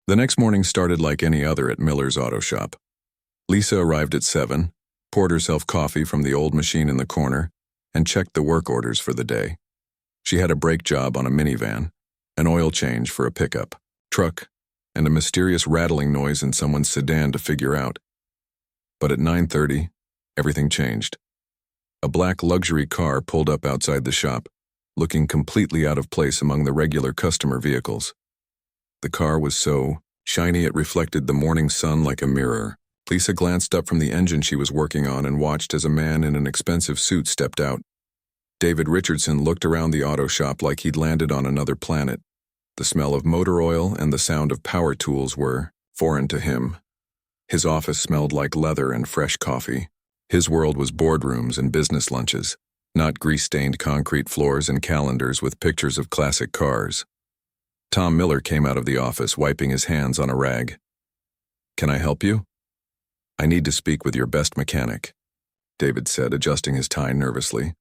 The next morning started like any other at Miller's Auto Shop. Lisa arrived at 7, poured herself coffee from the old machine in the corner, and checked the work orders for the day. She had a brake job on a minivan, an oil change for a pickup, truck, and a mysterious rattling noise in someone's sedan to figure out. But at 9:30, everything changed. A black luxury car pulled up outside the shop, looking completely out of place among the regular customer vehicles. The car was so shiny it reflected the morning sun like a mirror. Lisa glanced up from the engine she was working on and watched as a man in an expensive suit stepped out. David Richardson looked around the auto shop like he'd landed on another planet. The smell of motor oil and the sound of power tools were foreign to him. His office smelled like leather and fresh coffee. His world was boardrooms and business lunches, not grease-stained concrete floors and calendars with pictures of classic cars. Tom Miller came out of the office, wiping his hands on a rag. "Can I help you?" "I need to speak with your best mechanic," David said, adjusting his tie nervously.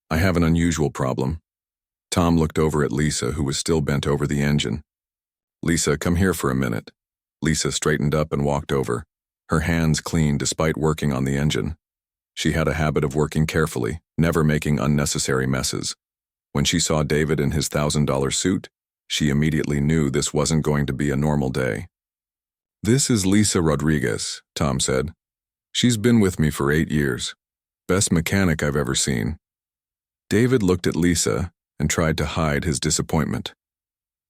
"I have an unusual problem." Tom looked over at Lisa, who was still bent over the engine. "Lisa, come here for a minute." Lisa straightened up and walked over, her hands clean despite working on the engine. She had a habit of working carefully, never making unnecessary messes. When she saw David in his $1,000 suit, she immediately knew this wasn't going to be a normal day. "This is Lisa Rodriguez," Tom said. "She's been with me for 8 years. Best mechanic I've ever seen." David looked at Lisa and tried to hide his disappointment.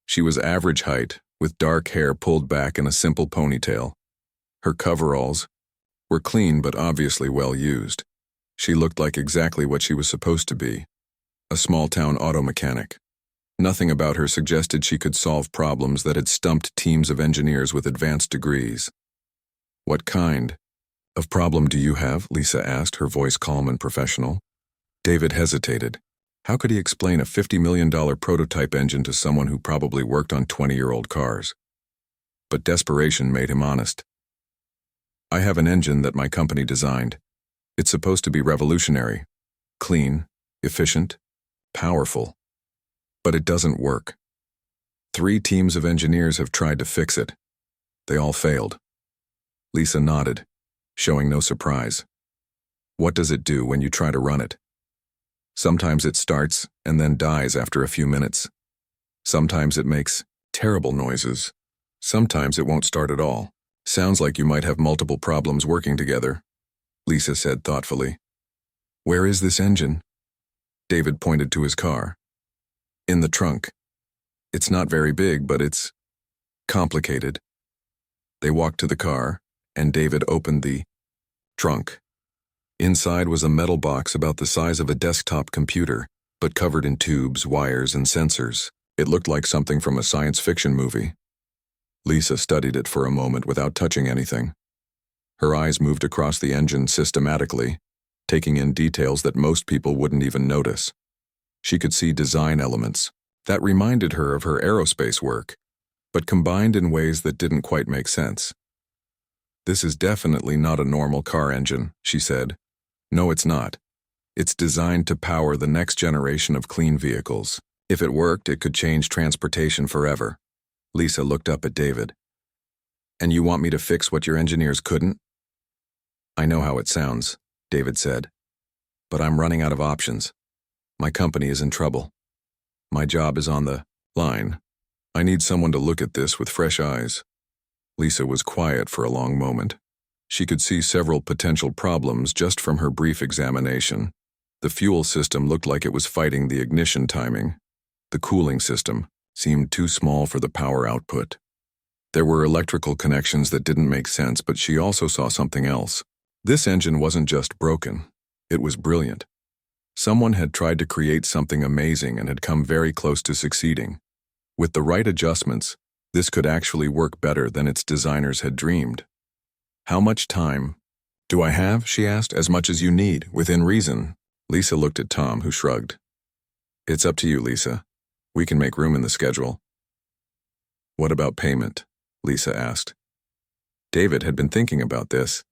She was average height, with dark hair pulled back in a simple ponytail. Her coveralls were clean but obviously well used. She looked like exactly what she was supposed to be, a small-town auto mechanic. Nothing about her suggested she could solve problems that had stumped teams of engineers with advanced degrees. "What kind of problem do you have?" Lisa asked, her voice calm and professional. David hesitated. How could he explain a $50 million prototype engine to someone who probably worked on 20-year-old cars? But desperation made him honest. "I have an engine that my company designed. It's supposed to be revolutionary, clean, efficient, powerful. But it doesn't work. 3 teams of engineers have tried to fix it. They all failed." Lisa nodded, showing no surprise. "What does it do when you try to run it?" "Sometimes it starts and then dies after a few minutes. Sometimes it makes terrible noises. Sometimes it won't start at all. Sounds like you might have multiple problems working together," Lisa said thoughtfully. "Where is this engine?" David pointed to his car. "In the trunk. It's not very big, but it's complicated." They walked to the car, and David opened the trunk. Inside was a metal box about the size of a desktop computer, but covered in tubes, wires, and sensors. It looked like something from a science fiction movie. Lisa studied it for a moment without touching anything. Her eyes moved across the engine systematically, taking in details that most people wouldn't even notice. She could see design elements that reminded her of her aerospace work, but combined in ways that didn't quite make sense. "This is definitely not a normal car engine," she said. "No, it's not. It's designed to power the next generation of clean vehicles. If it worked, it could change transportation forever." Lisa looked up at David. "And you want me to fix what your engineers couldn't?" "I know how it sounds," David said. "But I'm running out of options. My company is in trouble. My job is on the line. I need someone to look at this with fresh eyes." Lisa was quiet for a long moment. She could see several potential problems just from her brief examination. The fuel system looked like it was fighting the ignition timing. The cooling system seemed too small for the power output. There were electrical connections that didn't make sense, but she also saw something else. This engine wasn't just broken. It was brilliant. Someone had tried to create something amazing and had come very close to succeeding. With the right adjustments, this could actually work better than its designers had dreamed. "How much time do I have?" she asked. "As much as you need, within reason." Lisa looked at Tom, who shrugged. "It's up to you, Lisa. We can make room in the schedule." "What about payment?" Lisa asked. David had been thinking about this.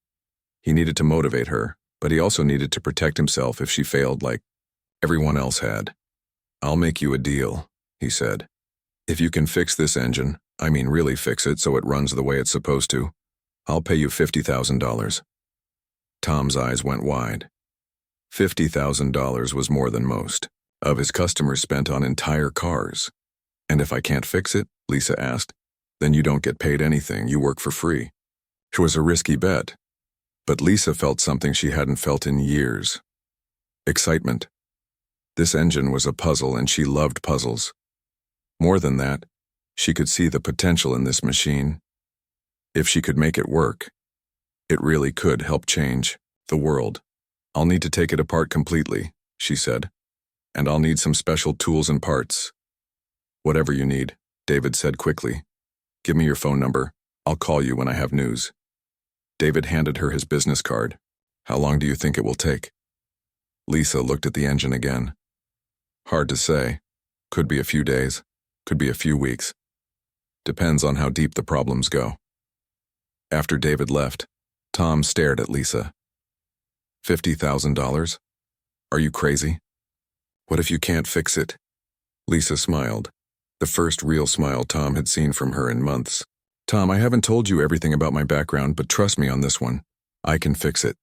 He needed to motivate her, but he also needed to protect himself if she failed like everyone else had. "I'll make you a deal," he said. "If you can fix this engine, I mean really fix it so it runs the way it's supposed to. I'll pay you $50,000. Tom's eyes went wide. $50,000 was more than most of his customers spent on entire cars. And if I can't fix it, Lisa asked, then you don't get paid anything, you work for free. It was a risky bet, but Lisa felt something she hadn't felt in years. Excitement. This engine was a puzzle and she loved puzzles. More than that, she could see the potential in this machine. If she could make it work, it really could help change the world. I'll need to take it apart completely, she said, and I'll need some special tools and parts. Whatever you need, David said quickly. Give me your phone number. I'll call you when I have news. David handed her his business card. How long do you think it will take? Lisa looked at the engine again. Hard to say. Could be a few days. Could be a few weeks. Depends on how deep the problems go. After David left, Tom stared at Lisa. $50,000? Are you crazy? What if you can't fix it? Lisa smiled, the first real smile Tom had seen from her in months. Tom, I haven't told you everything about my background, but trust me on this one. I can fix it.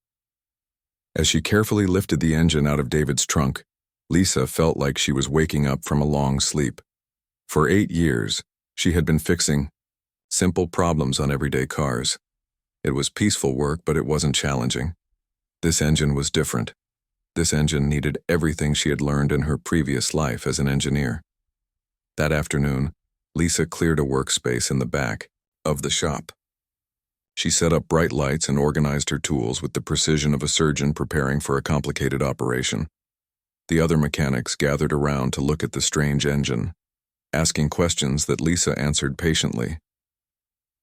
As she carefully lifted the engine out of David's trunk, Lisa felt like she was waking up from a long sleep. For 8 years, she had been fixing simple problems on everyday cars. It was peaceful work, but it wasn't challenging. This engine was different. This engine needed everything she had learned in her previous life as an engineer. That afternoon, Lisa cleared a workspace in the back of the shop. She set up bright lights and organized her tools with the precision of a surgeon preparing for a complicated operation. The other mechanics gathered around to look at the strange engine, asking questions that Lisa answered patiently.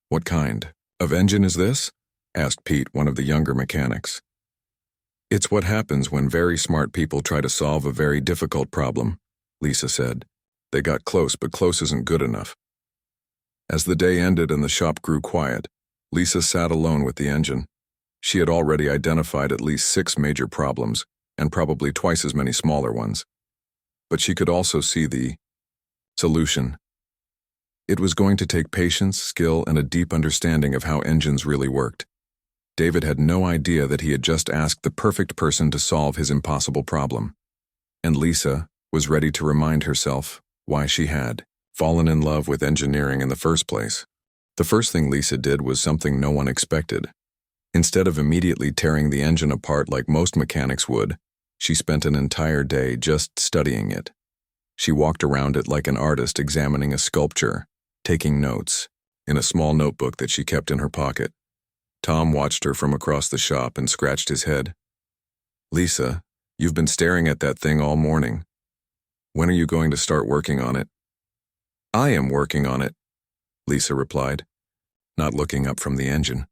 What kind of engine is this? Asked Pete, one of the younger mechanics. It's what happens when very smart people try to solve a very difficult problem, Lisa said. They got close, but close isn't good enough. As the day ended and the shop grew quiet, Lisa sat alone with the engine. She had already identified at least 6 major problems, and probably twice as many smaller ones. But she could also see the solution. It was going to take patience, skill, and a deep understanding of how engines really worked. David had no idea that he had just asked the perfect person to solve his impossible problem. And Lisa was ready to remind herself why she had fallen in love with engineering in the first place. The first thing Lisa did was something no one expected. Instead of immediately tearing the engine apart like most mechanics would, she spent an entire day just studying it. She walked around it like an artist examining a sculpture, taking notes, in a small notebook that she kept in her pocket. Tom watched her from across the shop and scratched his head. Lisa, you've been staring at that thing all morning. When are you going to start working on it? I am working on it, Lisa replied, not looking up from the engine.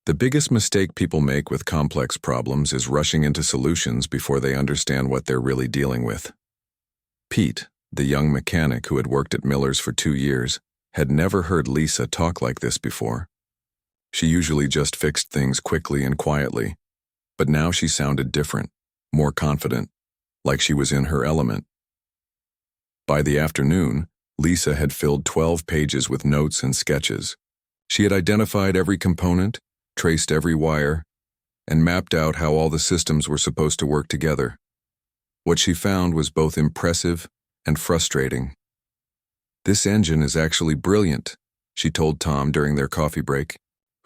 The biggest mistake people make with complex problems is rushing into solutions before they understand what they're really dealing with. Pete, the young mechanic who had worked at Miller's for 2 years, had never heard Lisa talk like this before. She usually just fixed things quickly and quietly, but now she sounded different, more confident, like she was in her element. By the afternoon, Lisa had filled 12 pages with notes and sketches. She had identified every component, traced every wire, and mapped out how all the systems were supposed to work together. What she found was both impressive and frustrating. This engine is actually brilliant, she told Tom during their coffee break.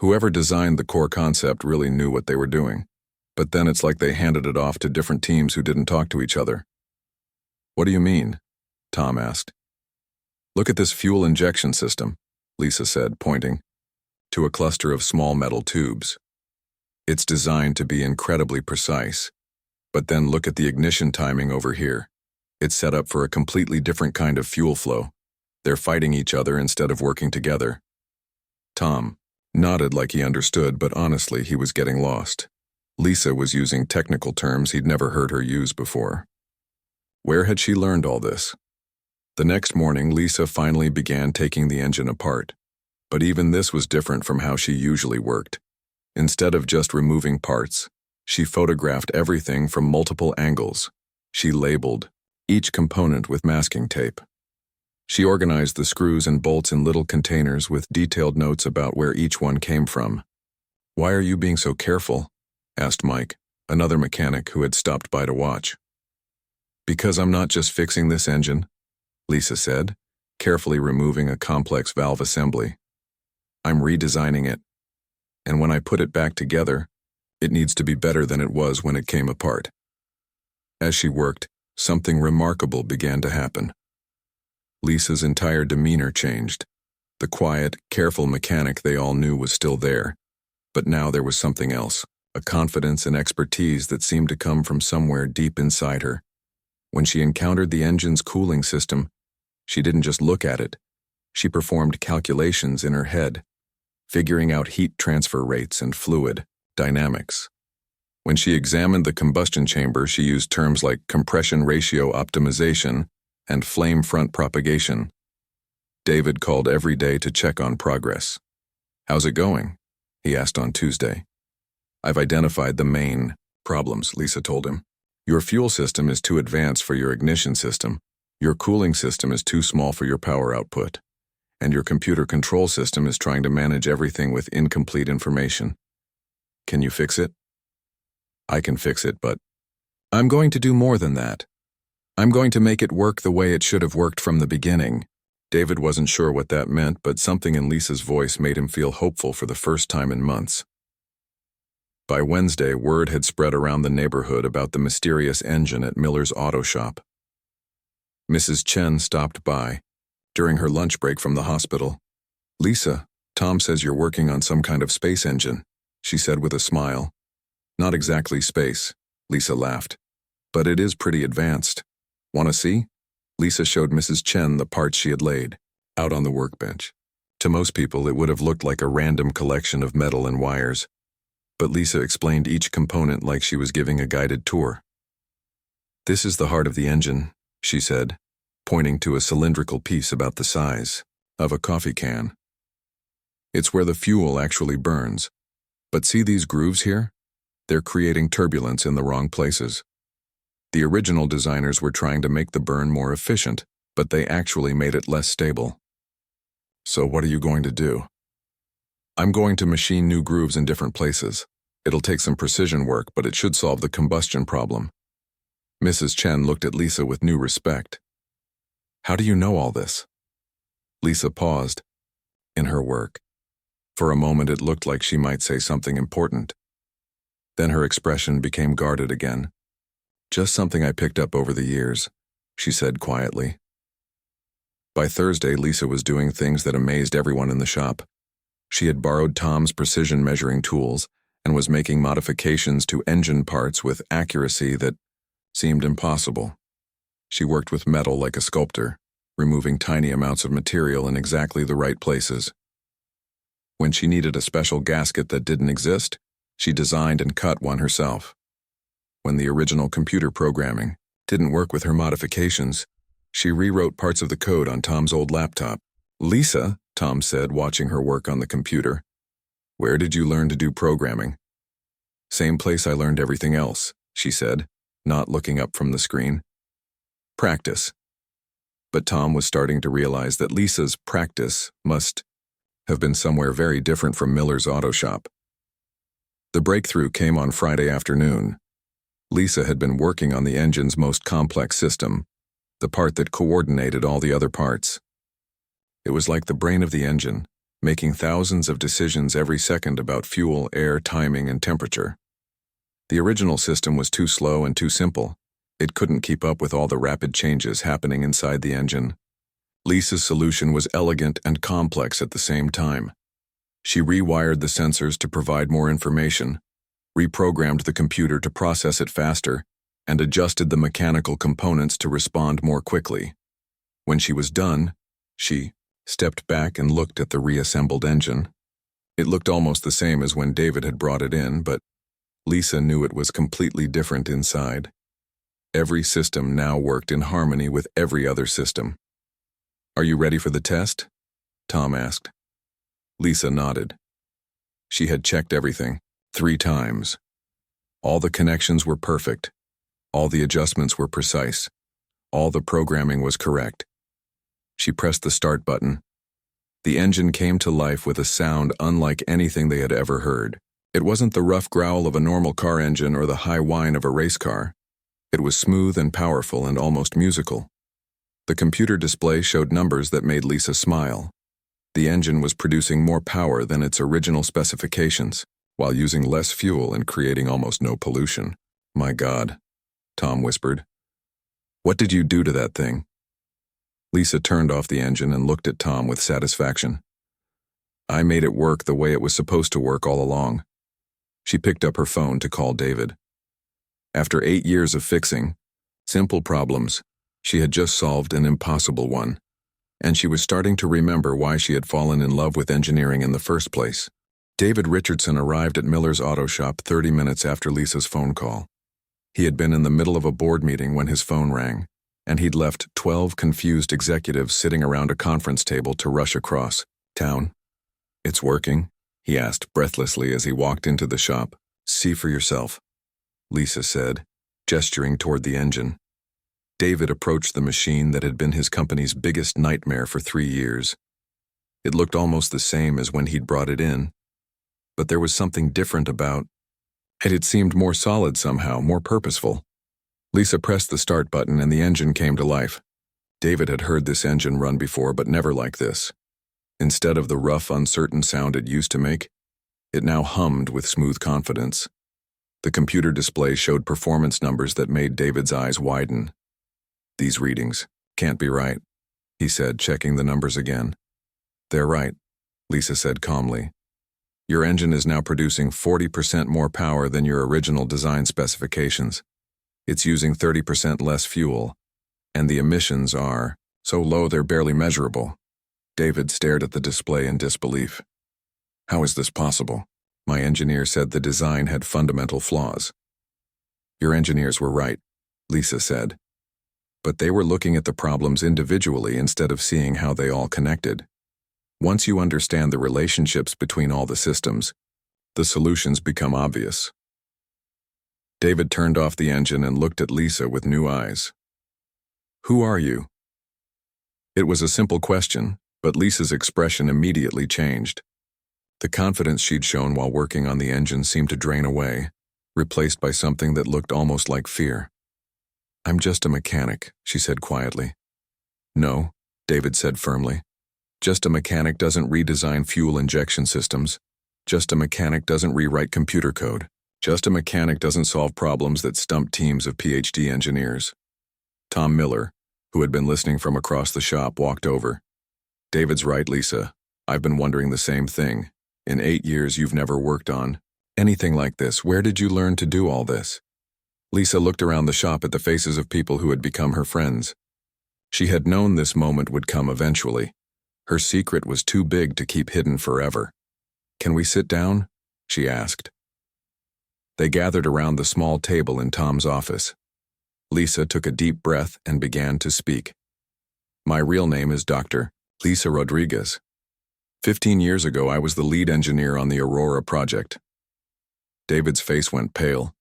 Whoever designed the core concept really knew what they were doing, but then it's like they handed it off to different teams who didn't talk to each other. What do you mean? Tom asked. Look at this fuel injection system, Lisa said, pointing to a cluster of small metal tubes. It's designed to be incredibly precise, but then look at the ignition timing over here. It's set up for a completely different kind of fuel flow. They're fighting each other instead of working together. Tom nodded like he understood, but honestly, he was getting lost. Lisa was using technical terms he'd never heard her use before. Where had she learned all this? The next morning, Lisa finally began taking the engine apart. But even this was different from how she usually worked. Instead of just removing parts, she photographed everything from multiple angles. She labeled each component with masking tape. She organized the screws and bolts in little containers with detailed notes about where each one came from. "Why are you being so careful?" asked Mike, another mechanic who had stopped by to watch. "Because I'm not just fixing this engine," Lisa said, carefully removing a complex valve assembly. "I'm redesigning it. And when I put it back together, it needs to be better than it was when it came apart." As she worked, something remarkable began to happen. Lisa's entire demeanor changed. The quiet, careful mechanic they all knew was still there, but now there was something else, a confidence and expertise that seemed to come from somewhere deep inside her. When she encountered the engine's cooling system, she didn't just look at it. She performed calculations in her head, figuring out heat transfer rates and fluid dynamics. When she examined the combustion chamber, she used terms like compression ratio optimization and flame front propagation. David called every day to check on progress. "How's it going?" he asked on Tuesday. "I've identified the main problems," Lisa told him. "Your fuel system is too advanced for your ignition system, your cooling system is too small for your power output, and your computer control system is trying to manage everything with incomplete information. Can you fix it?" "I can fix it, but I'm going to do more than that. I'm going to make it work the way it should have worked from the beginning." David wasn't sure what that meant, but something in Lisa's voice made him feel hopeful for the first time in months. By Wednesday, word had spread around the neighborhood about the mysterious engine at Miller's auto shop. Mrs. Chen stopped by during her lunch break from the hospital. "Lisa, Tom says you're working on some kind of space engine," she said with a smile. "Not exactly space," Lisa laughed, "but it is pretty advanced. Want to see?" Lisa showed Mrs. Chen the parts she had laid out on the workbench. To most people, it would have looked like a random collection of metal and wires, but Lisa explained each component like she was giving a guided tour. "This is the heart of the engine," she said, pointing to a cylindrical piece about the size of a coffee can. "It's where the fuel actually burns. But see these grooves here? They're creating turbulence in the wrong places. The original designers were trying to make the burn more efficient, but they actually made it less stable." "So what are you going to do?" "I'm going to machine new grooves in different places. It'll take some precision work, but it should solve the combustion problem." Mrs. Chen looked at Lisa with new respect. "How do you know all this?" Lisa paused in her work. For a moment it looked like she might say something important. Then her expression became guarded again. "Just something I picked up over the years," she said quietly. By Thursday, Lisa was doing things that amazed everyone in the shop. She had borrowed Tom's precision measuring tools and was making modifications to engine parts with accuracy that seemed impossible. She worked with metal like a sculptor, removing tiny amounts of material in exactly the right places. When she needed a special gasket that didn't exist, she designed and cut one herself. When the original computer programming didn't work with her modifications, she rewrote parts of the code on Tom's old laptop. "Lisa," Tom said, watching her work on the computer, "where did you learn to do programming?" "Same place I learned everything else," she said, not looking up from the screen. "Practice." But Tom was starting to realize that Lisa's practice must have been somewhere very different from Miller's auto shop. The breakthrough came on Friday afternoon. Lisa had been working on the engine's most complex system, the part that coordinated all the other parts. It was like the brain of the engine, making thousands of decisions every second about fuel, air, timing, and temperature. The original system was too slow and too simple. It couldn't keep up with all the rapid changes happening inside the engine. Lisa's solution was elegant and complex at the same time. She rewired the sensors to provide more information, reprogrammed the computer to process it faster, and adjusted the mechanical components to respond more quickly. When she was done, she stepped back and looked at the reassembled engine. It looked almost the same as when David had brought it in, but Lisa knew it was completely different inside. Every system now worked in harmony with every other system. "Are you ready for the test?" Tom asked. Lisa nodded. She had checked everything 3 times. All the connections were perfect. All the adjustments were precise. All the programming was correct. She pressed the start button. The engine came to life with a sound unlike anything they had ever heard. It wasn't the rough growl of a normal car engine or the high whine of a race car. It was smooth and powerful and almost musical. The computer display showed numbers that made Lisa smile. The engine was producing more power than its original specifications, while using less fuel and creating almost no pollution. "My God," Tom whispered. "What did you do to that thing?" Lisa turned off the engine and looked at Tom with satisfaction. "I made it work the way it was supposed to work all along." She picked up her phone to call David. After 8 years of fixing simple problems, she had just solved an impossible one, and she was starting to remember why she had fallen in love with engineering in the first place. David Richardson arrived at Miller's Auto Shop 30 minutes after Lisa's phone call. He had been in the middle of a board meeting when his phone rang, and he'd left 12 confused executives sitting around a conference table to rush across town. "It's working?" he asked breathlessly as he walked into the shop. "See for yourself," Lisa said, gesturing toward the engine. David approached the machine that had been his company's biggest nightmare for 3 years. It looked almost the same as when he'd brought it in, but there was something different about it. It seemed more solid somehow, more purposeful. Lisa pressed the start button and the engine came to life. David had heard this engine run before, but never like this. Instead of the rough, uncertain sound it used to make, it now hummed with smooth confidence. The computer display showed performance numbers that made David's eyes widen. "These readings can't be right," he said, checking the numbers again. "They're right," Lisa said calmly. "Your engine is now producing 40% more power than your original design specifications. It's using 30% less fuel, and the emissions are so low they're barely measurable." David stared at the display in disbelief. "How is this possible? My engineer said the design had fundamental flaws." "Your engineers were right," Lisa said. "But they were looking at the problems individually instead of seeing how they all connected. Once you understand the relationships between all the systems, the solutions become obvious." David turned off the engine and looked at Lisa with new eyes. "Who are you?" It was a simple question, but Lisa's expression immediately changed. The confidence she'd shown while working on the engine seemed to drain away, replaced by something that looked almost like fear. "I'm just a mechanic," she said quietly. "No," David said firmly. "Just a mechanic doesn't redesign fuel injection systems. Just a mechanic doesn't rewrite computer code. Just a mechanic doesn't solve problems that stump teams of PhD engineers." Tom Miller, who had been listening from across the shop, walked over. "David's right, Lisa. I've been wondering the same thing. In 8 years, you've never worked on anything like this. Where did you learn to do all this?" Lisa looked around the shop at the faces of people who had become her friends. She had known this moment would come eventually. Her secret was too big to keep hidden forever. "Can we sit down?" she asked. They gathered around the small table in Tom's office. Lisa took a deep breath and began to speak. "My real name is Dr. Lisa Rodriguez. 15 years ago, I was the lead engineer on the Aurora project." David's face went pale.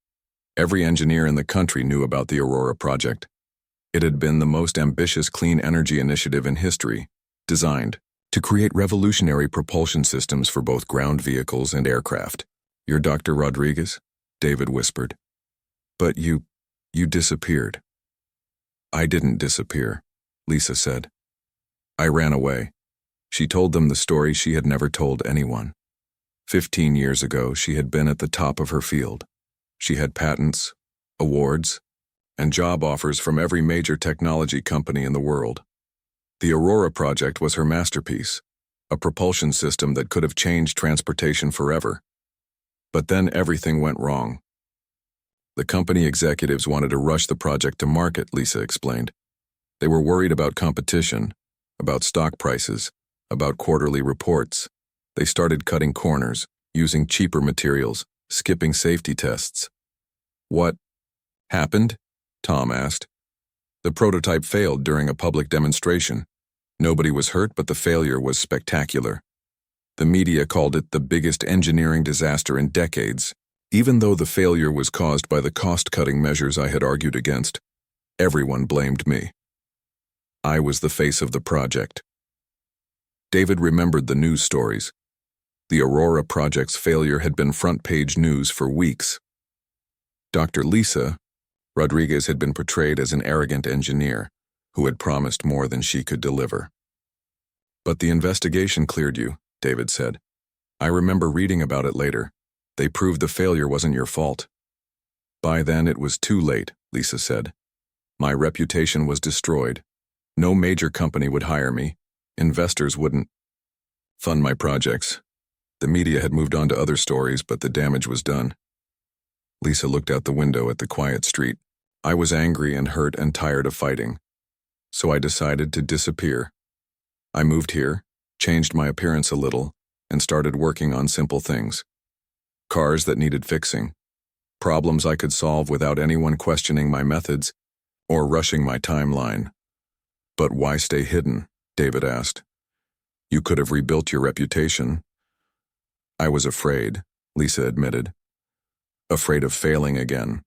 Every engineer in the country knew about the Aurora project. It had been the most ambitious clean energy initiative in history, designed to create revolutionary propulsion systems for both ground vehicles and aircraft. "You're Dr. Rodriguez?" David whispered. "But you disappeared." "I didn't disappear," Lisa said. "I ran away." She told them the story she had never told anyone. 15 years ago, she had been at the top of her field. She had patents, awards, and job offers from every major technology company in the world. The Aurora project was her masterpiece, a propulsion system that could have changed transportation forever. But then everything went wrong. The company executives wanted to rush the project to market, Lisa explained. They were worried about competition, about stock prices, about quarterly reports. They started cutting corners, using cheaper materials, skipping safety tests. "What happened?" Tom asked. "The prototype failed during a public demonstration. Nobody was hurt, but the failure was spectacular. The media called it the biggest engineering disaster in decades. Even though the failure was caused by the cost-cutting measures I had argued against, everyone blamed me." I was the face of the project. David remembered the news stories. The Aurora project's failure had been front-page news for weeks. Dr. Lisa Rodriguez had been portrayed as an arrogant engineer who had promised more than she could deliver. But the investigation cleared you, David said. I remember reading about it later. They proved the failure wasn't your fault. By then it was too late, Lisa said. My reputation was destroyed. No major company would hire me. Investors wouldn't fund my projects. The media had moved on to other stories, but the damage was done. Lisa looked out the window at the quiet street. I was angry and hurt and tired of fighting. So I decided to disappear. I moved here, changed my appearance a little, and started working on simple things. Cars that needed fixing. Problems I could solve without anyone questioning my methods or rushing my timeline. But why stay hidden? David asked. You could have rebuilt your reputation. I was afraid, Lisa admitted. Afraid of failing again.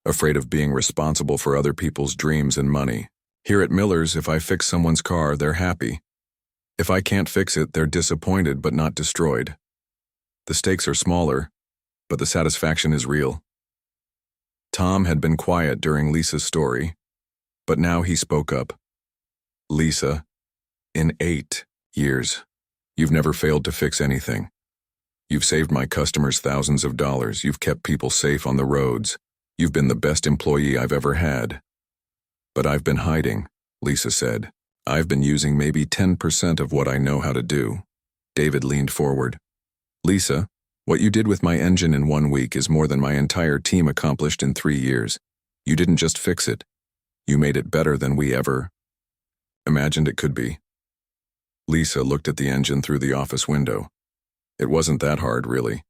Afraid of being responsible for other people's dreams and money. Here at Miller's, if I fix someone's car, they're happy. If I can't fix it, they're disappointed but not destroyed. The stakes are smaller, but the satisfaction is real. Tom had been quiet during Lisa's story, but now he spoke up. Lisa, in 8 years, you've never failed to fix anything. You've saved my customers thousands of dollars. You've kept people safe on the roads. You've been the best employee I've ever had. But I've been hiding, Lisa said. I've been using maybe 10% of what I know how to do. David leaned forward. Lisa, what you did with my engine in 1 week is more than my entire team accomplished in 3 years. You didn't just fix it. You made it better than we ever imagined it could be. Lisa looked at the engine through the office window. It wasn't that hard, really.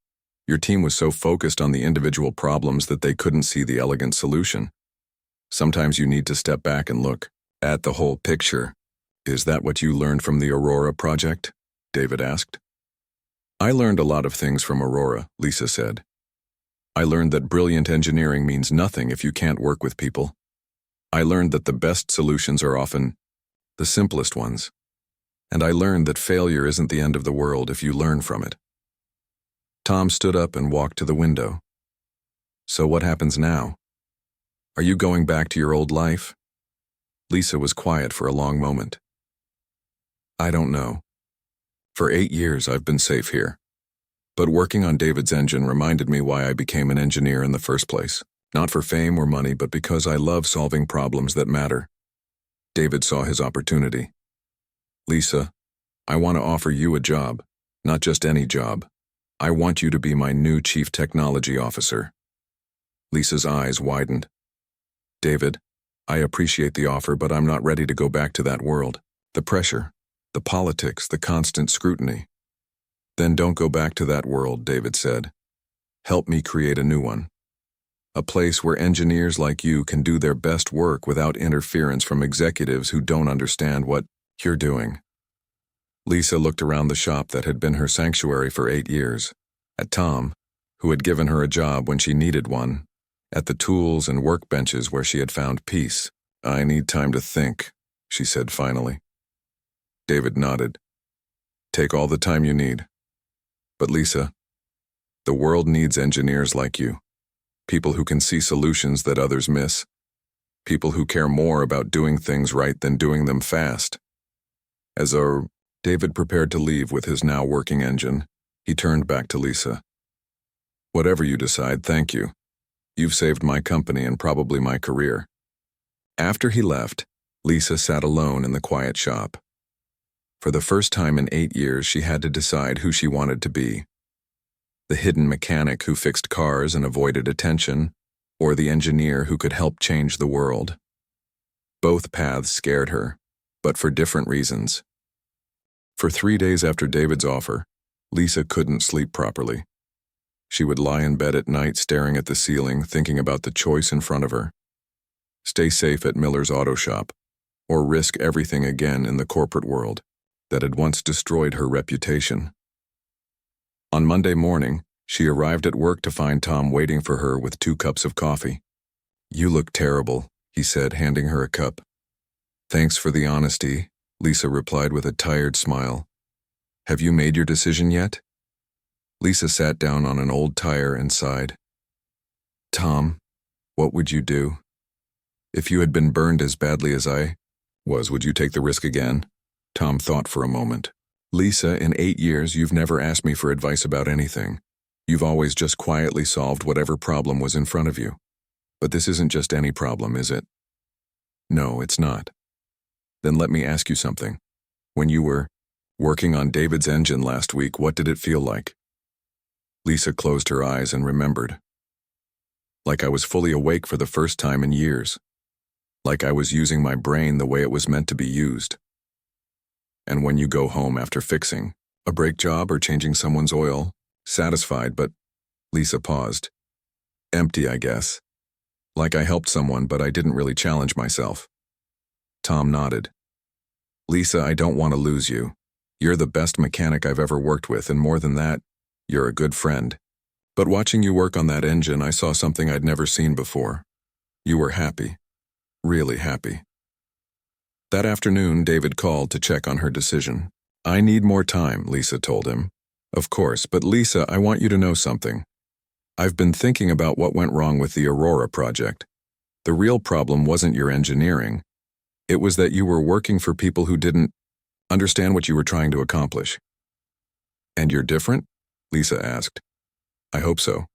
Your team was so focused on the individual problems that they couldn't see the elegant solution. Sometimes you need to step back and look at the whole picture. Is that what you learned from the Aurora project? David asked. I learned a lot of things from Aurora, Lisa said. I learned that brilliant engineering means nothing if you can't work with people. I learned that the best solutions are often the simplest ones. And I learned that failure isn't the end of the world if you learn from it. Tom stood up and walked to the window. So what happens now? Are you going back to your old life? Lisa was quiet for a long moment. I don't know. For 8 years I've been safe here. But working on David's engine reminded me why I became an engineer in the first place. Not for fame or money, but because I love solving problems that matter. David saw his opportunity. Lisa, I want to offer you a job, not just any job. I want you to be my new Chief Technology Officer. Lisa's eyes widened. David, I appreciate the offer, but I'm not ready to go back to that world. The pressure, the politics, the constant scrutiny. Then don't go back to that world, David said. Help me create a new one. A place where engineers like you can do their best work without interference from executives who don't understand what you're doing. Lisa looked around the shop that had been her sanctuary for 8 years, at Tom, who had given her a job when she needed one, at the tools and workbenches where she had found peace. I need time to think, she said finally. David nodded. Take all the time you need. But Lisa, the world needs engineers like you. People who can see solutions that others miss. People who care more about doing things right than doing them fast. As David prepared to leave with his now working engine, he turned back to Lisa. Whatever you decide, thank you. You've saved my company and probably my career. After he left, Lisa sat alone in the quiet shop. For the first time in 8 years, she had to decide who she wanted to be. The hidden mechanic who fixed cars and avoided attention, or the engineer who could help change the world. Both paths scared her, but for different reasons. For 3 days after David's offer, Lisa couldn't sleep properly. She would lie in bed at night staring at the ceiling, thinking about the choice in front of her. Stay safe at Miller's Auto Shop, or risk everything again in the corporate world that had once destroyed her reputation. On Monday morning, she arrived at work to find Tom waiting for her with 2 cups of coffee. You look terrible, he said, handing her a cup. Thanks for the honesty, Lisa replied with a tired smile. Have you made your decision yet? Lisa sat down on an old tire and sighed. Tom, what would you do? If you had been burned as badly as I was, would you take the risk again? Tom thought for a moment. Lisa, in 8 years, you've never asked me for advice about anything. You've always just quietly solved whatever problem was in front of you. But this isn't just any problem, is it? No, it's not. Then let me ask you something. When you were working on David's engine last week, what did it feel like? Lisa closed her eyes and remembered. Like I was fully awake for the first time in years. Like I was using my brain the way it was meant to be used. And when you go home after fixing a brake job or changing someone's oil, satisfied, but Lisa paused. Empty, I guess. Like I helped someone, but I didn't really challenge myself. Tom nodded. Lisa, I don't want to lose you. You're the best mechanic I've ever worked with, and more than that, you're a good friend. But watching you work on that engine, I saw something I'd never seen before. You were happy. Really happy. That afternoon, David called to check on her decision. I need more time, Lisa told him. Of course, but Lisa, I want you to know something. I've been thinking about what went wrong with the Aurora project. The real problem wasn't your engineering. It was that you were working for people who didn't understand what you were trying to accomplish. And you're different? Lisa asked. I hope so.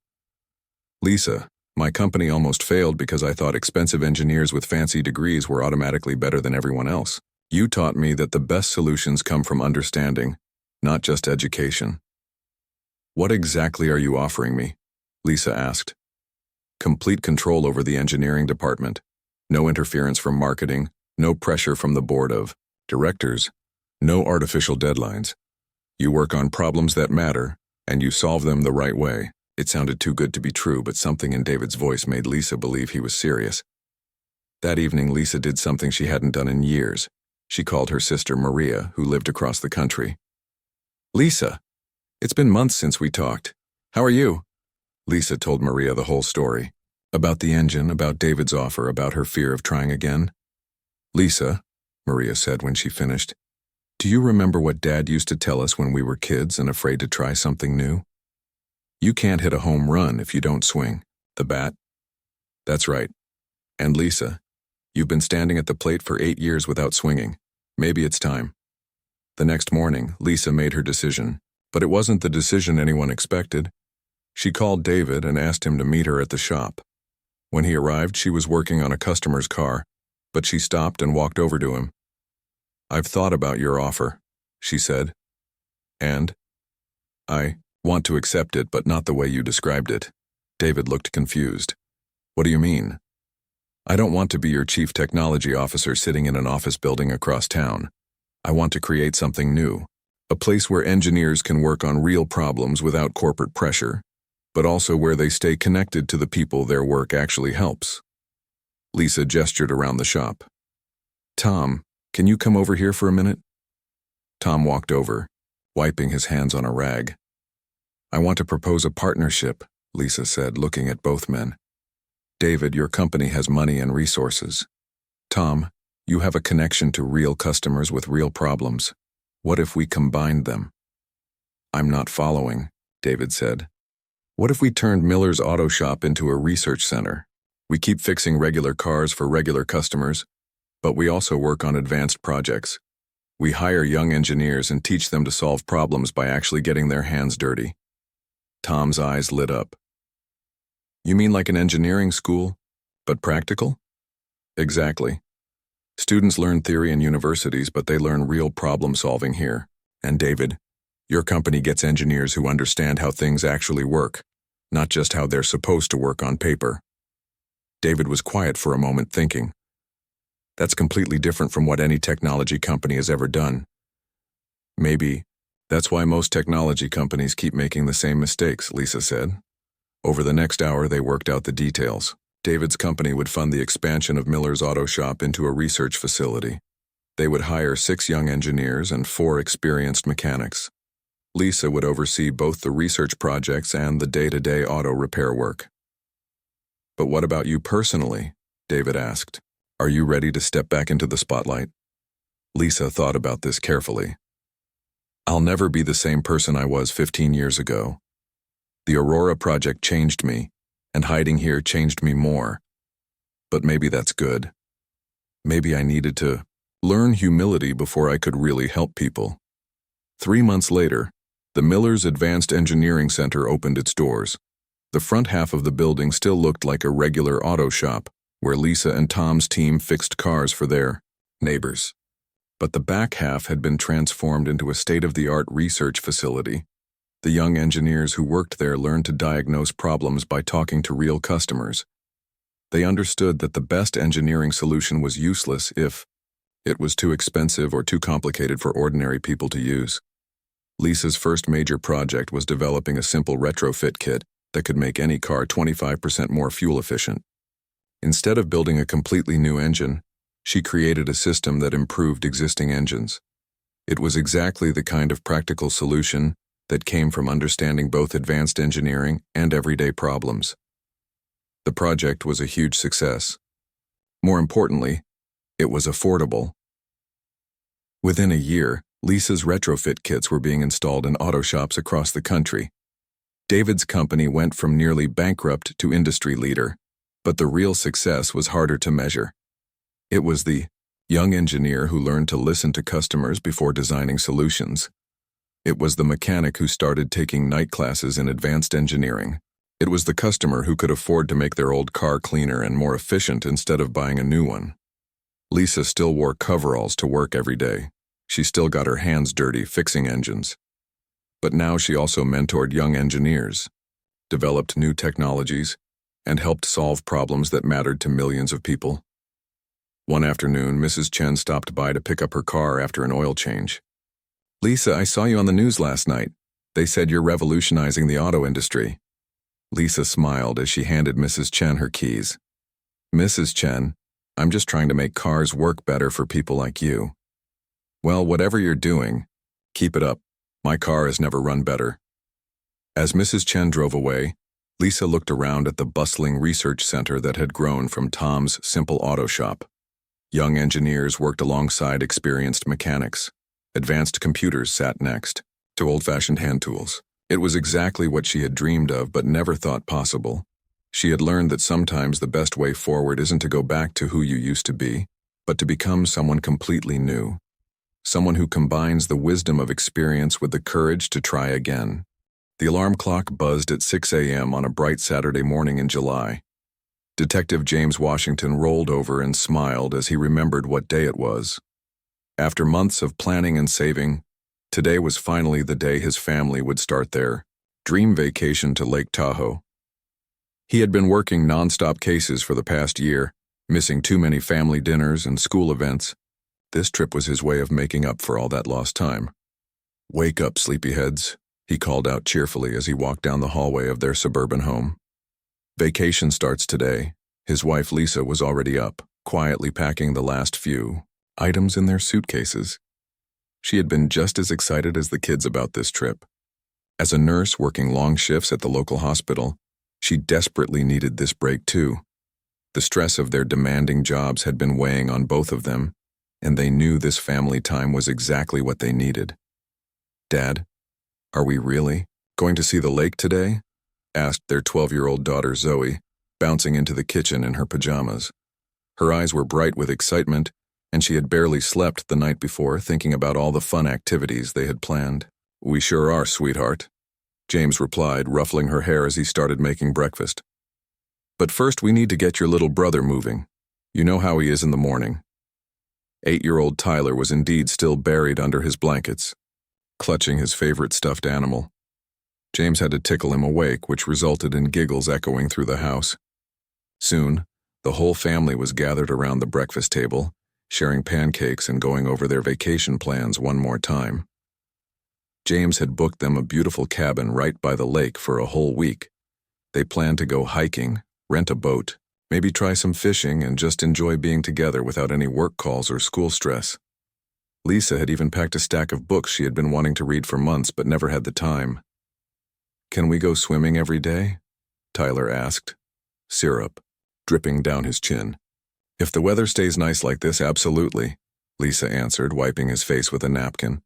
Lisa, my company almost failed because I thought expensive engineers with fancy degrees were automatically better than everyone else. You taught me that the best solutions come from understanding, not just education. What exactly are you offering me? Lisa asked. Complete control over the engineering department. No interference from marketing, no pressure from the board of directors, no artificial deadlines. You work on problems that matter, and you solve them the right way. It sounded too good to be true, but something in David's voice made Lisa believe he was serious. That evening, Lisa did something she hadn't done in years. She called her sister Maria, who lived across the country. Lisa, it's been months since we talked. How are you? Lisa told Maria the whole story. About the engine, about David's offer, about her fear of trying again. Lisa, Maria said when she finished, do you remember what Dad used to tell us when we were kids and afraid to try something new? You can't hit a home run if you don't swing the bat. That's right. And Lisa, you've been standing at the plate for 8 years without swinging. Maybe it's time. The next morning, Lisa made her decision, but it wasn't the decision anyone expected. She called David and asked him to meet her at the shop. When he arrived, she was working on a customer's car, but she stopped and walked over to him. I've thought about your offer, she said. And? I want to accept it, but not the way you described it. David looked confused. What do you mean? I don't want to be your chief technology officer sitting in an office building across town. I want to create something new, a place where engineers can work on real problems without corporate pressure, but also where they stay connected to the people their work actually helps. Lisa gestured around the shop. Tom, can you come over here for a minute? Tom walked over, wiping his hands on a rag. I want to propose a partnership, Lisa said, looking at both men. David, your company has money and resources. Tom, you have a connection to real customers with real problems. What if we combined them? I'm not following, David said. What if we turned Miller's Auto Shop into a research center? We keep fixing regular cars for regular customers, but we also work on advanced projects. We hire young engineers and teach them to solve problems by actually getting their hands dirty. Tom's eyes lit up. You mean like an engineering school, but practical? Exactly. Students learn theory in universities, but they learn real problem solving here. And David, your company gets engineers who understand how things actually work, not just how they're supposed to work on paper. David was quiet for a moment, thinking. That's completely different from what any technology company has ever done. Maybe that's why most technology companies keep making the same mistakes, Lisa said. Over the next hour, they worked out the details. David's company would fund the expansion of Miller's Auto Shop into a research facility. They would hire 6 young engineers and 4 experienced mechanics. Lisa would oversee both the research projects and the day-to-day auto repair work. But what about you personally? David asked. Are you ready to step back into the spotlight? Lisa thought about this carefully. I'll never be the same person I was 15 years ago. The Aurora project changed me, and hiding here changed me more. But maybe that's good. Maybe I needed to learn humility before I could really help people. 3 months later, the Millers Advanced Engineering Center opened its doors. The front half of the building still looked like a regular auto shop, where Lisa and Tom's team fixed cars for their neighbors. But the back half had been transformed into a state-of-the-art research facility. The young engineers who worked there learned to diagnose problems by talking to real customers. They understood that the best engineering solution was useless if it was too expensive or too complicated for ordinary people to use. Lisa's first major project was developing a simple retrofit kit that could make any car 25% more fuel efficient. Instead of building a completely new engine, she created a system that improved existing engines. It was exactly the kind of practical solution that came from understanding both advanced engineering and everyday problems. The project was a huge success. More importantly, it was affordable. Within a year, Lisa's retrofit kits were being installed in auto shops across the country. David's company went from nearly bankrupt to industry leader, but the real success was harder to measure. It was the young engineer who learned to listen to customers before designing solutions. It was the mechanic who started taking night classes in advanced engineering. It was the customer who could afford to make their old car cleaner and more efficient instead of buying a new one. Lisa still wore coveralls to work every day. She still got her hands dirty fixing engines. But now she also mentored young engineers, developed new technologies, and helped solve problems that mattered to millions of people. One afternoon, Mrs. Chen stopped by to pick up her car after an oil change. "Lisa, I saw you on the news last night. They said you're revolutionizing the auto industry." Lisa smiled as she handed Mrs. Chen her keys. "Mrs. Chen, I'm just trying to make cars work better for people like you." "Well, whatever you're doing, keep it up. My car has never run better." As Mrs. Chen drove away, Lisa looked around at the bustling research center that had grown from Tom's simple auto shop. Young engineers worked alongside experienced mechanics. Advanced computers sat next to old-fashioned hand tools. It was exactly what she had dreamed of but never thought possible. She had learned that sometimes the best way forward isn't to go back to who you used to be, but to become someone completely new. Someone who combines the wisdom of experience with the courage to try again. The alarm clock buzzed at 6 a.m. on a bright Saturday morning in July. Detective James Washington rolled over and smiled as he remembered what day it was. After months of planning and saving, today was finally the day his family would start their dream vacation to Lake Tahoe. He had been working non-stop cases for the past year, missing too many family dinners and school events. This trip was his way of making up for all that lost time. "Wake up, sleepyheads," he called out cheerfully as he walked down the hallway of their suburban home. Vacation starts today. His wife Lisa was already up, quietly packing the last few items in their suitcases. She had been just as excited as the kids about this trip. As a nurse working long shifts at the local hospital, she desperately needed this break too. The stress of their demanding jobs had been weighing on both of them, and they knew this family time was exactly what they needed. "Dad, are we really going to see the lake today?" asked their 12-year-old daughter Zoe, bouncing into the kitchen in her pajamas. Her eyes were bright with excitement, and she had barely slept the night before thinking about all the fun activities they had planned. "We sure are, sweetheart," James replied, ruffling her hair as he started making breakfast. "But first we need to get your little brother moving. You know how he is in the morning." 8-year-old Tyler was indeed still buried under his blankets, clutching his favorite stuffed animal. James had to tickle him awake, which resulted in giggles echoing through the house. Soon, the whole family was gathered around the breakfast table, sharing pancakes and going over their vacation plans one more time. James had booked them a beautiful cabin right by the lake for a whole week. They planned to go hiking, rent a boat, maybe try some fishing, and just enjoy being together without any work calls or school stress. Lisa had even packed a stack of books she had been wanting to read for months but never had the time. "Can we go swimming every day?" Tyler asked, syrup dripping down his chin. If the weather stays nice like this, absolutely, Lisa answered, wiping his face with a napkin.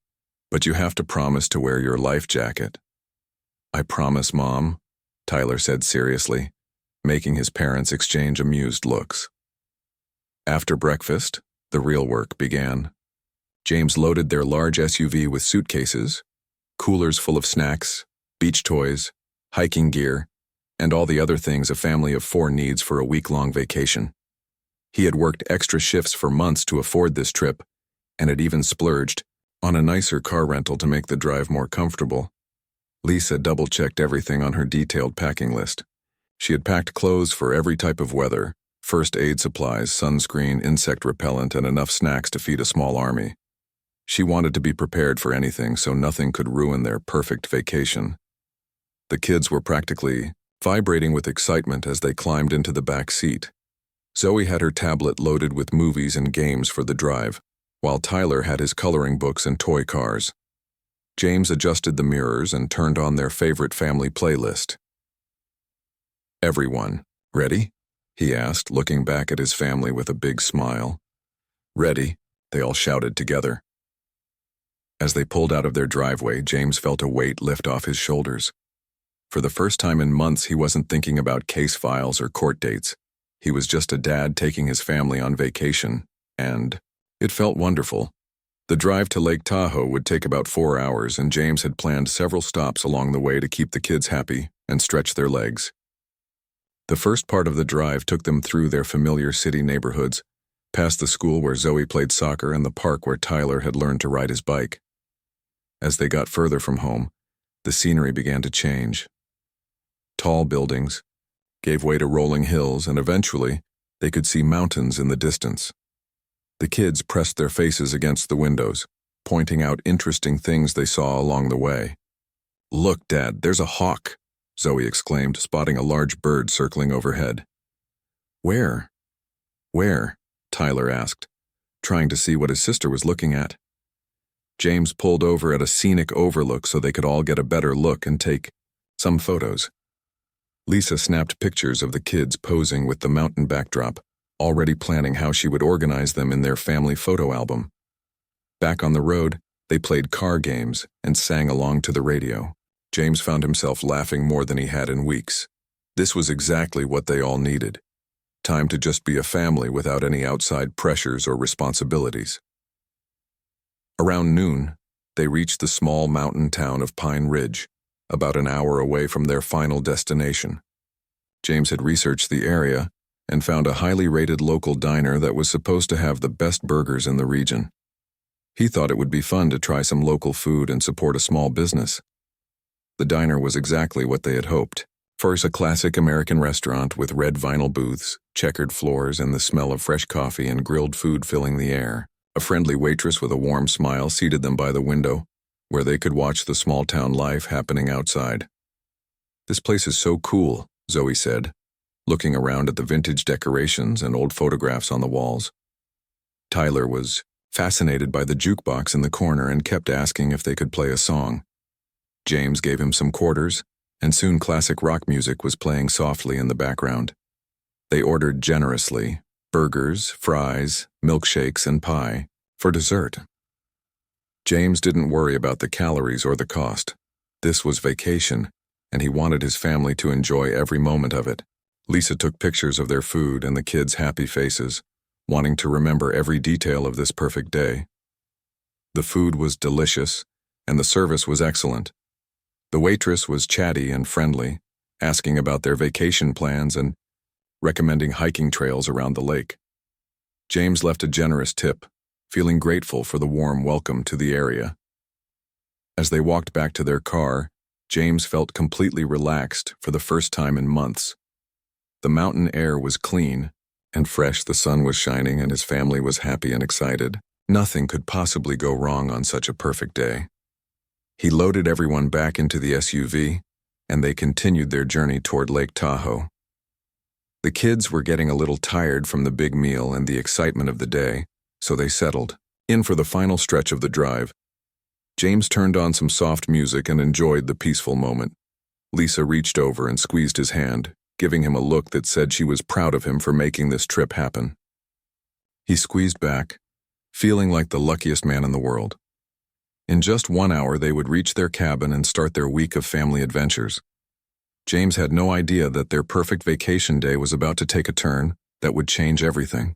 But you have to promise to wear your life jacket. I promise, Mom, Tyler said seriously, making his parents exchange amused looks. After breakfast, the real work began. James loaded their large SUV with suitcases, coolers full of snacks, beach toys, hiking gear, and all the other things a family of 4 needs for a week-long vacation. He had worked extra shifts for months to afford this trip, and had even splurged on a nicer car rental to make the drive more comfortable. Lisa double-checked everything on her detailed packing list. She had packed clothes for every type of weather, first aid supplies, sunscreen, insect repellent, and enough snacks to feed a small army. She wanted to be prepared for anything so nothing could ruin their perfect vacation. The kids were practically vibrating with excitement as they climbed into the back seat. Zoe had her tablet loaded with movies and games for the drive, while Tyler had his coloring books and toy cars. James adjusted the mirrors and turned on their favorite family playlist. "Everyone, ready?" he asked, looking back at his family with a big smile. "Ready," they all shouted together. As they pulled out of their driveway, James felt a weight lift off his shoulders. For the first time in months, he wasn't thinking about case files or court dates. He was just a dad taking his family on vacation, and it felt wonderful. The drive to Lake Tahoe would take about 4 hours, and James had planned several stops along the way to keep the kids happy and stretch their legs. The first part of the drive took them through their familiar city neighborhoods, past the school where Zoe played soccer and the park where Tyler had learned to ride his bike. As they got further from home, the scenery began to change. Tall buildings gave way to rolling hills, and eventually, they could see mountains in the distance. The kids pressed their faces against the windows, pointing out interesting things they saw along the way. "Look, Dad, there's a hawk," Zoe exclaimed, spotting a large bird circling overhead. "Where?" "Where?" Tyler asked, trying to see what his sister was looking at. James pulled over at a scenic overlook so they could all get a better look and take some photos. Lisa snapped pictures of the kids posing with the mountain backdrop, already planning how she would organize them in their family photo album. Back on the road, they played car games and sang along to the radio. James found himself laughing more than he had in weeks. This was exactly what they all needed. Time to just be a family without any outside pressures or responsibilities. Around noon, they reached the small mountain town of Pine Ridge, about an hour away from their final destination. James had researched the area and found a highly rated local diner that was supposed to have the best burgers in the region. He thought it would be fun to try some local food and support a small business. The diner was exactly what they had hoped. First, a classic American restaurant with red vinyl booths, checkered floors, and the smell of fresh coffee and grilled food filling the air. A friendly waitress with a warm smile seated them by the window, where they could watch the small-town life happening outside. "This place is so cool," Zoe said, looking around at the vintage decorations and old photographs on the walls. Tyler was fascinated by the jukebox in the corner and kept asking if they could play a song. James gave him some quarters, and soon classic rock music was playing softly in the background. They ordered generously: burgers, fries, milkshakes, and pie for dessert. James didn't worry about the calories or the cost. This was vacation, and he wanted his family to enjoy every moment of it. Lisa took pictures of their food and the kids' happy faces, wanting to remember every detail of this perfect day. The food was delicious, and the service was excellent. The waitress was chatty and friendly, asking about their vacation plans and recommending hiking trails around the lake. James left a generous tip, feeling grateful for the warm welcome to the area. As they walked back to their car, James felt completely relaxed for the first time in months. The mountain air was clean and fresh, the sun was shining, and his family was happy and excited. Nothing could possibly go wrong on such a perfect day. He loaded everyone back into the SUV, and they continued their journey toward Lake Tahoe. The kids were getting a little tired from the big meal and the excitement of the day, so they settled in for the final stretch of the drive. James turned on some soft music and enjoyed the peaceful moment. Lisa reached over and squeezed his hand, giving him a look that said she was proud of him for making this trip happen. He squeezed back, feeling like the luckiest man in the world. In just 1 hour, they would reach their cabin and start their week of family adventures. James had no idea that their perfect vacation day was about to take a turn that would change everything.